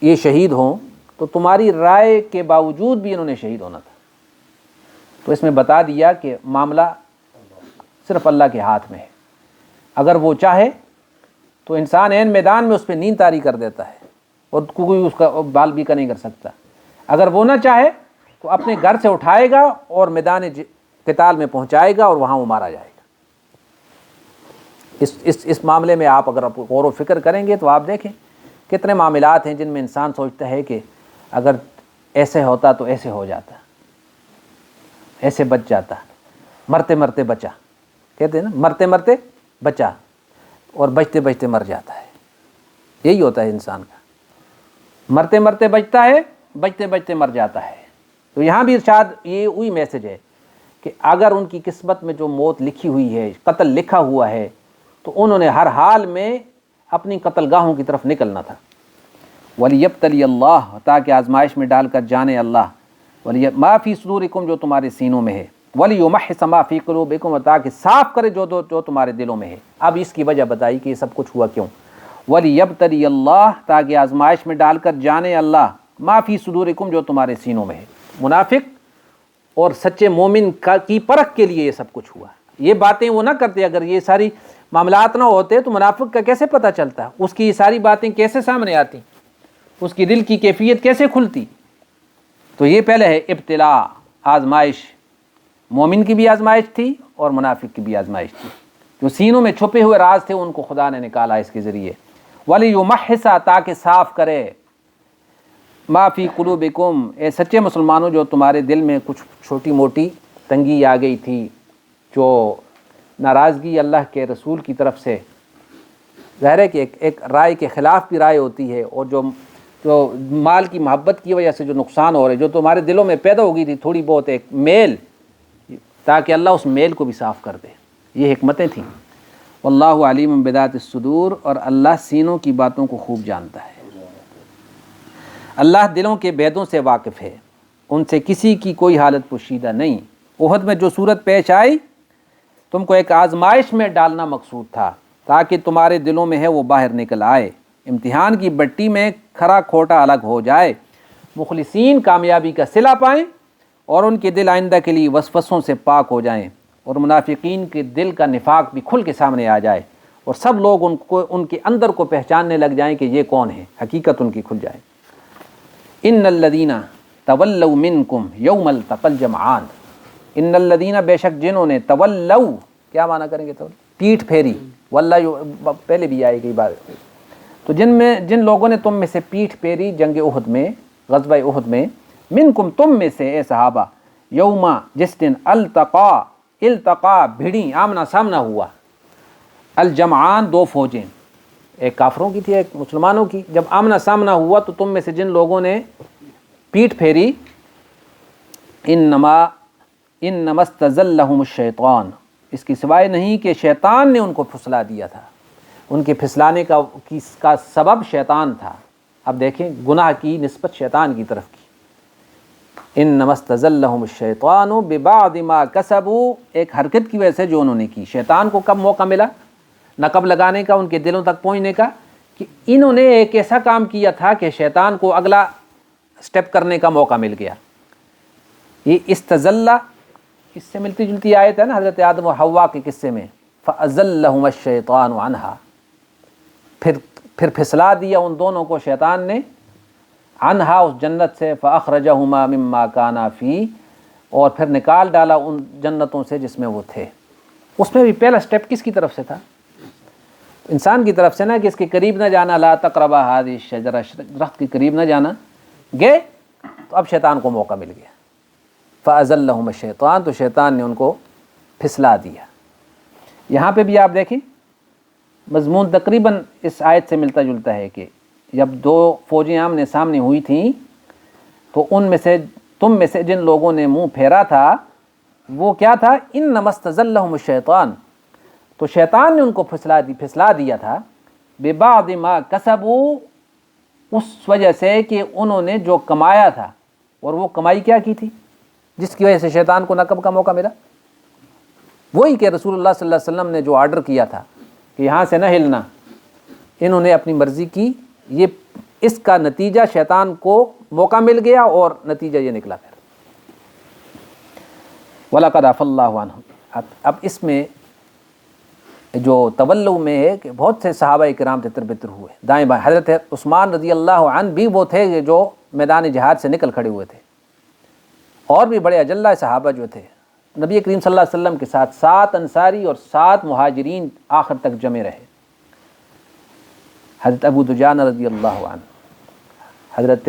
یہ شہید ہوں، تو تمہاری رائے کے باوجود بھی انہوں نے شہید ہونا تھا۔ تو اس میں بتا دیا کہ معاملہ صرف اللہ کے ہاتھ میں ہے، اگر وہ چاہے تو انسان عین میدان میں اس پہ نیند طاری کر دیتا ہے اور کوئی اس کا بال بھی کا نہیں کر سکتا، اگر وہ نہ چاہے تو اپنے گھر سے اٹھائے گا اور میدان قتال میں پہنچائے گا اور وہاں وہ مارا جائے گا۔ اس معاملے میں آپ اگر غور و فکر کریں گے تو آپ دیکھیں کتنے معاملات ہیں جن میں انسان سوچتا ہے کہ اگر ایسے ہوتا تو ایسے ہو جاتا، ایسے بچ جاتا، مرتے مرتے بچا، کہتے ہیں نا مرتے مرتے بچا، اور بچتے بچتے مر جاتا ہے، یہی ہوتا ہے انسان کا، مرتے مرتے بچتا ہے، بچتے بچتے مر جاتا ہے۔ تو یہاں بھی ارشاد یہ وہی میسج ہے کہ اگر ان کی قسمت میں جو موت لکھی ہوئی ہے، قتل لکھا ہوا ہے، تو انہوں نے ہر حال میں اپنی قتل گاہوں کی طرف نکلنا تھا۔ وَلِيَبْتَلِيَ اللَّهُ، تاکہ آزمائش میں ڈال کر جانے اللہ، مَا فِي صُدُورِكُمْ، جو تمہارے سینوں میں ہے، وَلِيُمَحِّصَ مَا فِي قُلُوبِكُمْ، تاکہ صاف کرے جو تمہارے دلوں میں ہے۔ اب اس کی وجہ بتائی کہ یہ سب کچھ ہوا کیوں۔ وَلِيَبْتَلِيَ اللَّهُ، تاکہ آزمائش میں ڈال کر جانے اللہ، مَا فِي صُدُورِكُمْ، جو تمہارے سینوں میں ہے۔ منافق اور سچے مومن کی پرکھ کے لیے یہ سب کچھ ہوا۔ یہ باتیں وہ نہ کرتے، اگر یہ ساری معاملات نہ ہوتے تو منافق کا کیسے پتہ چلتا، اس کی یہ ساری باتیں کیسے سامنے آتی، اس کی دل کی کیفیت کیسے کھلتی۔ تو یہ پہلے ہے ابتلاء، آزمائش، مومن کی بھی آزمائش تھی اور منافق کی بھی آزمائش تھی، جو سینوں میں چھپے ہوئے راز تھے ان کو خدا نے نکالا اس کے ذریعے۔ وَلِيُمَحِّصَ، تاکہ صاف کرے، مَا فِي قُلُوبِكُمْ، اے سچے مسلمانوں جو تمہارے دل میں کچھ چھوٹی موٹی تنگی آ گئی تھی، جو ناراضگی اللہ کے رسول کی طرف سے، ظاہر ہے کہ ایک رائے کے خلاف بھی رائے ہوتی ہے، اور جو مال کی محبت کی وجہ سے جو نقصان ہو رہے، جو تمہارے دلوں میں پیدا ہو گئی تھی تھوڑی بہت ایک میل، تاکہ اللہ اس میل کو بھی صاف کر دے، یہ حکمتیں تھیں۔ واللہ علیم بذات الصدور، اور اللہ سینوں کی باتوں کو خوب جانتا ہے۔ اللہ دلوں کے بیدوں سے واقف ہے، ان سے کسی کی کوئی حالت پوشیدہ نہیں۔ احد میں جو صورت پیش آئی تم کو ایک آزمائش میں ڈالنا مقصود تھا، تاکہ تمہارے دلوں میں ہے وہ باہر نکل آئے، امتحان کی بٹی میں کھرا کھوٹا الگ ہو جائے، مخلصین کامیابی کا صلہ پائیں اور ان کے دل آئندہ کے لیے وسوسوں سے پاک ہو جائیں، اور منافقین کے دل کا نفاق بھی کھل کے سامنے آ جائے، اور سب لوگ ان کے اندر کو پہچاننے لگ جائیں کہ یہ کون ہے، حقیقت ان کی کھل جائے۔ ان الذین تولوا منکم یوم التقى الجمعان، ان الذین، بے شک جنہوں نے، تولوا، کیا معنی کریں گے پیٹھ پھیری، واللہ پہلے بھی آئے گئی بات، تو جن لوگوں نے تم میں سے پیٹھ پھیری جنگ احد میں، غزوہ احد میں، منکم، تم میں سے اے صحابہ، یوما، جس دن، التقا، التقا بھیڑیں آمنا سامنا ہوا، الجمعان دو فوجیں، ایک کافروں کی تھی ایک مسلمانوں کی، جب آمنا سامنا ہوا تو تم میں سے جن لوگوں نے پیٹھ پھیری، انما استزلہم الشیطان، اس کی سوائے نہیں کہ شیطان نے ان کو پھسلا دیا تھا، ان کے پھسلانے کا سبب شیطان تھا۔ اب دیکھیں گناہ کی نسبت شیطان کی طرف کی، انما استزلہم الشیطان ببعض ما کسبوا، ایک حرکت کی وجہ سے جو انہوں نے کی۔ شیطان کو کب موقع ملا نقب لگانے کا، ان کے دلوں تک پہنچنے کا، کہ انہوں نے ایک ایسا کام کیا تھا کہ شیطان کو اگلا سٹیپ کرنے کا موقع مل گیا۔ یہ استزلہ اس سے ملتی جلتی آیت ہے نا حضرت آدم و حوا کے قصے میں، فَأَزَلَّهُمَ الشَّيْطَانُ عَنْهَا، پھر پھسلا دیا ان دونوں کو شیطان نے، عنہا اس جنت سے، فَأَخْرَجَهُمَا مِمَّا كَانَا فِيهِ، اور پھر نکال ڈالا ان جنتوں سے جس میں وہ تھے۔ اس میں بھی پہلا سٹیپ کس کی طرف سے تھا؟ انسان کی طرف سے نا، کہ اس کے قریب نہ جانا، لا تقربا هذه الشجرة، درخت کے قریب نہ جانا، گئے تو اب شیطان کو موقع مل گیا، فَأَزَلَّهُمَ الشَّيْطَانُ، تو شیطان نے ان کو پھسلا دیا۔ یہاں پہ بھی آپ دیکھیں مضمون تقریباً اس آیت سے ملتا جلتا ہے، کہ جب دو فوجیں آمنے سامنے ہوئی تھیں تو ان میں سے تم میں سے جن لوگوں نے منہ پھیرا تھا وہ کیا تھا؟ انما استزلہم الشیطان، تو شیطان نے ان کو پھسلا دیا تھا، ببعض ما کسبوا، اس وجہ سے کہ انہوں نے جو کمایا تھا، اور وہ کمائی کیا کی تھی جس کی وجہ سے شیطان کو نقب کا موقع ملا؟ وہی کہ رسول اللہ صلی اللہ علیہ وسلم نے جو آرڈر کیا تھا کہ یہاں سے نہ ہلنا، انہوں نے اپنی مرضی کی، یہ اس کا نتیجہ شیطان کو موقع مل گیا، اور نتیجہ یہ نکلا پھر وَلَقَدْ عَفَا اللَّهُ عَنْهُمْ۔ اب اس میں جو تولو میں ہے کہ بہت سے صحابہ کرام تتر بتر ہوئے دائیں بائیں۔ حضرت عثمان رضی اللہ عنہ بھی وہ تھے جو میدان جہاد سے نکل کھڑے ہوئے تھے، اور بھی بڑے اجلہ صحابہ جو تھے نبی کریم صلی اللہ علیہ وسلم کے ساتھ، 7 انصاری اور 7 مہاجرین آخر تک جمع رہے۔ حضرت ابو دجانہ رضی اللہ عنہ، حضرت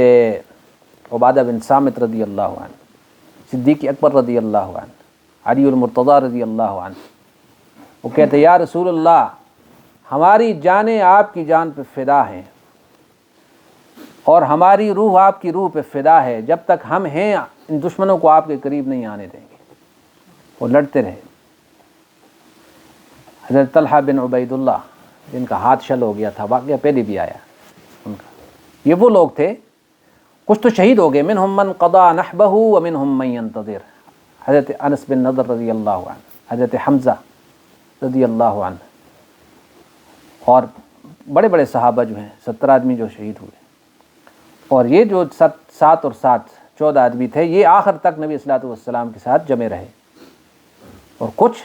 عبادہ بن صامت رضی اللہ عنہ، صدیق اکبر رضی اللہ عنہ، علی المرتضیٰ رضی اللہ عنہ، وہ کہتے یا رسول اللہ ہماری جانیں آپ کی جان پہ فدا ہیں، اور ہماری روح آپ کی روح پہ فدا ہے، جب تک ہم ہیں ان دشمنوں کو آپ کے قریب نہیں آنے دیں گے۔ وہ لڑتے رہے۔ حضرت طلحہ بن عبید اللہ جن کا ہاتھ شل ہو گیا تھا، واقعہ پہلے بھی آیا ان کا، یہ وہ لوگ تھے، کچھ تو شہید ہو گئے، منہم من قضا نحبہ ومنہم من ینتظر، حضرت انس بن نضر رضی اللہ عنہ، حضرت حمزہ رضی اللہ عنہ، اور بڑے بڑے صحابہ جو ہیں 70 آدمی جو شہید ہوئے، اور یہ جو 7 اور 7 14 آدمی تھے، یہ آخر تک نبی صلی اللہ علیہ وسلم کے ساتھ جمع رہے۔ اور کچھ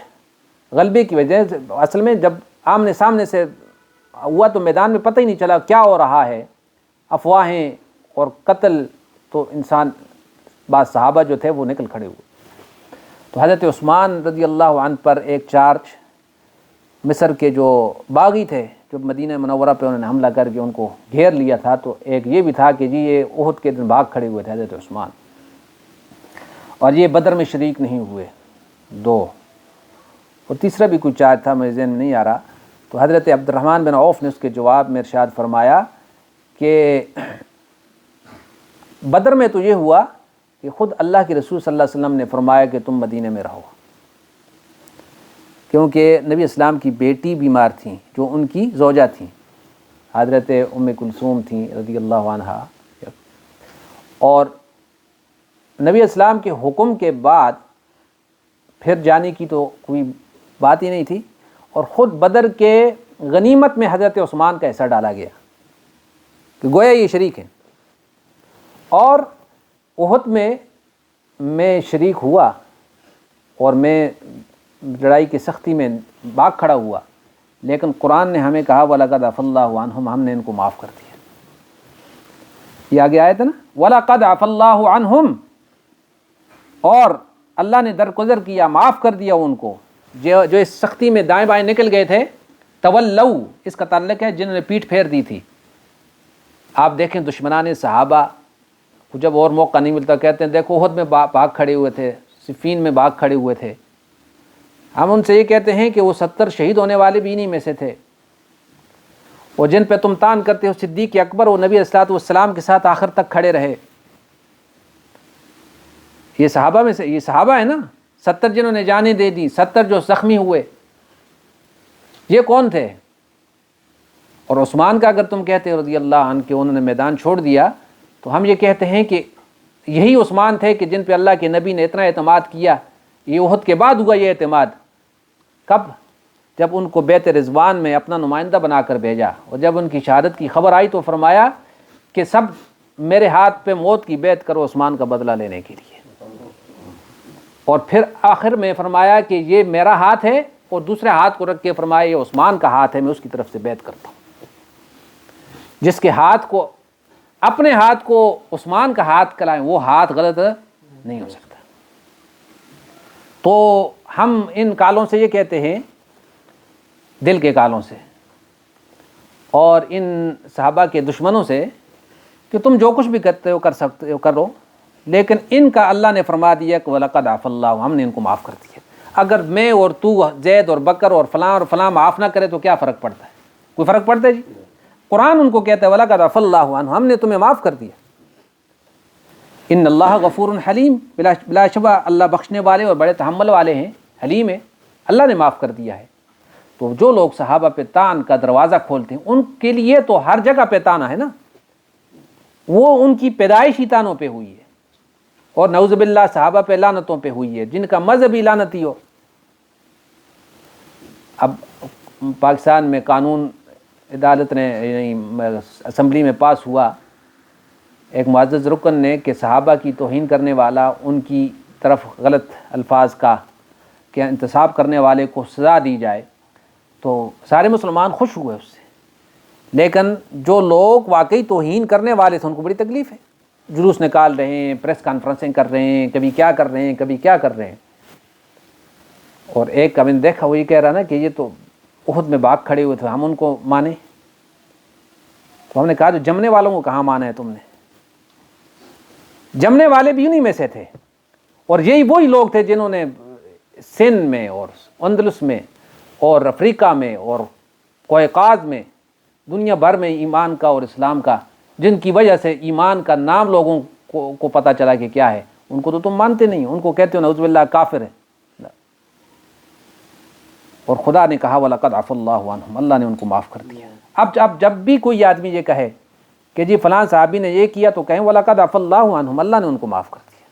غلبے کی وجہ سے، اصل میں جب آمنے سامنے سے ہوا تو میدان میں پتہ ہی نہیں چلا کیا ہو رہا ہے، افواہیں اور قتل، تو انسان بعض صحابہ جو تھے وہ نکل کھڑے ہوئے۔ تو حضرت عثمان رضی اللہ عنہ پر ایک چارج مصر کے جو باغی تھے، جو مدینہ منورہ پہ انہوں نے حملہ کر کے ان کو گھیر لیا تھا، تو ایک یہ بھی تھا کہ جی یہ احد کے دن بھاگ کھڑے ہوئے تھے حضرت عثمان، اور یہ بدر میں شریک نہیں ہوئے 2، اور تیسرا بھی کوئی چارج تھا میرے ذہن میں نہیں آ رہا۔ تو حضرت عبد الرحمن بن عوف نے اس کے جواب میں ارشاد فرمایا کہ بدر میں تو یہ ہوا کہ خود اللہ کے رسول صلی اللہ علیہ وسلم نے فرمایا کہ تم مدینے میں رہو، کیونکہ نبی اسلام کی بیٹی بیمار تھیں جو ان کی زوجہ تھیں، حضرت ام کلثوم تھیں رضی اللہ عنہا، اور نبی اسلام کے حکم کے بعد پھر جانے کی تو کوئی بات ہی نہیں تھی، اور خود بدر کے غنیمت میں حضرت عثمان کا حصہ ڈالا گیا کہ گویا یہ شریک ہیں، اور احد میں شریک ہوا، اور میں لڑائی کی سختی میں بھاگ کھڑا ہوا، لیکن قرآن نے ہمیں کہا وَلَقَدْ عَفَا اللَّهُ عَنْهُمْ، ہم نے ان کو معاف کر دیا۔ یہ آگے آیت ہے نا، وَلَقَدْ عَفَا اللَّهُ عَنْهُمْ، اور اللہ نے درگزر کیا، معاف کر دیا ان کو جو اس سختی میں دائیں بائیں نکل گئے تھے۔ تولو اس کا تعلق ہے جنہوں نے پیٹھ پھیر دی تھی۔ آپ دیکھیں دشمنان صحابہ کو جب اور موقع نہیں ملتا کہتے ہیں دیکھو احد میں بھاگ کھڑے ہوئے تھے، صفین میں بھاگ کھڑے ہوئے تھے، ہم ان سے یہ کہتے ہیں کہ وہ 70 شہید ہونے والے بھی انہی میں سے تھے، اور جن پہ تم تان کرتے ہو صدیق اکبر، وہ نبی علیہ السلام کے ساتھ آخر تک کھڑے رہے۔ یہ صحابہ میں سے، یہ صحابہ ہے نا، 70 جنہوں نے جانیں دے دی، 70 جو زخمی ہوئے، یہ کون تھے؟ اور عثمان کا اگر تم کہتے ہو رضی اللہ عنہ کہ انہوں نے میدان چھوڑ دیا، تو ہم یہ کہتے ہیں کہ یہی عثمان تھے کہ جن پہ اللہ کے نبی نے اتنا اعتماد کیا۔ یہ احد کے بعد ہوا یہ اعتماد، کب؟ جب ان کو بیت رضوان میں اپنا نمائندہ بنا کر بھیجا، اور جب ان کی شہادت کی خبر آئی تو فرمایا کہ سب میرے ہاتھ پہ موت کی بیعت کرو عثمان کا بدلہ لینے کے لیے، اور پھر آخر میں فرمایا کہ یہ میرا ہاتھ ہے، اور دوسرے ہاتھ کو رکھ کے فرمایا یہ عثمان کا ہاتھ ہے، میں اس کی طرف سے بیعت کرتا ہوں۔ جس کے ہاتھ کو، اپنے ہاتھ کو عثمان کا ہاتھ کلائیں، وہ ہاتھ غلط نہیں ہو سکتا۔ تو ہم ان کالوں سے یہ کہتے ہیں، دل کے کالوں سے، اور ان صحابہ کے دشمنوں سے، کہ تم جو کچھ بھی کرتے ہو کر سکتے ہو کرو، لیکن ان کا اللہ نے فرما دیا کہ وَلَقَدْ عَفَا اللَّهُ، ہم نے ان کو معاف کر دیا۔ اگر میں اور تو، زید اور بکر اور فلاں معاف نہ کرے تو کیا فرق پڑتا ہے؟ کوئی فرق پڑتا ہے جی؟ قرآن ان کو کہتا ہے وَلَقَدْ عَفَا اللَّهُ عَنْهُ، ہم نے تمہیں معاف کر دیا۔ ان اللہ غفور حلیم، بلا شبہ اللہ بخشنے والے اور بڑے تحمل والے ہیں، حلیم ہے، اللہ نے معاف کر دیا ہے۔ تو جو لوگ صحابہ پہ تان کا دروازہ کھولتے ہیں، ان کے لیے تو ہر جگہ پہ تانا ہے نا، وہ ان کی پیدائشی تانوں پہ ہوئی ہے، اور نعوذ باللہ صحابہ پہ لعنتوں پہ ہوئی ہے، جن کا مذہب ہی لعنتی ہو۔ اب پاکستان میں قانون عدالت نے، اسمبلی میں پاس ہوا، ایک معزز رکن نے کہ صحابہ کی توہین کرنے والا، ان کی طرف غلط الفاظ کا کہ انتصاب کرنے والے کو سزا دی جائے، تو سارے مسلمان خوش ہوئے اس سے، لیکن جو لوگ واقعی توہین کرنے والے تھے ان کو بڑی تکلیف ہے، جلوس نکال رہے ہیں، پریس کانفرنسنگ کر رہے ہیں، کبھی کیا کر رہے ہیں، کبھی کیا کر رہے ہیں۔ اور ایک اب نے دیکھا، وہی کہہ رہا نا کہ یہ تو احد میں باغ کھڑے ہوئے تھے، ہم ان کو مانیں؟ تو ہم نے کہا جو جمنے والوں کو کہاں مانا ہے تم نے؟ جمنے والے بھی انہی میں سے تھے، اور یہی وہی لوگ تھے جنہوں نے سندھ میں اور اندلس میں اور افریقہ میں اور قوقاز میں، دنیا بھر میں ایمان کا اور اسلام کا، جن کی وجہ سے ایمان کا نام لوگوں کو پتہ چلا کہ کیا ہے، ان کو تو تم مانتے نہیں، ان کو کہتے ہو نعوذ باللہ کافر ہے۔ اور خدا نے کہا وَلَقَدْ عَفَا اللَّهُ عَنْهُمْ، اللہ نے ان کو معاف کر دیا۔ اب جب بھی کوئی آدمی یہ کہے کہ جی فلاں صحابی نے یہ کیا، تو کہیں وَلَقَدْ عَفَا اللَّهُ عَنْهُمْ، اللہ نے ان کو معاف کر دیا۔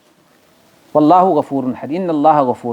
وَاللَّهُ غَفُورٌ حَلِيمٌ، اللہ غفور